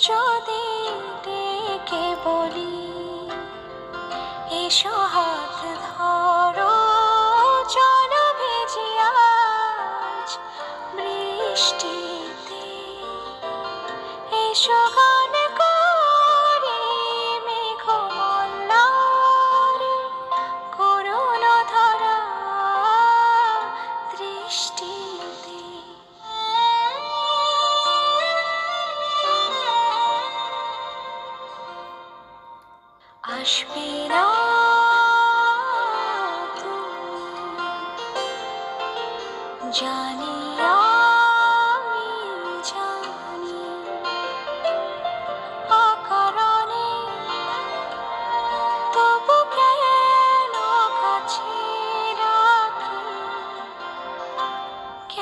যদি ডেকে বলি এসো হাত ধরো, চলো ভেজি আজ বৃষ্টিতে, এসো গান করি মেঘমল্লারে, করুণ ধরা দৃষ্টিতে। আসবে না তুমি, জানি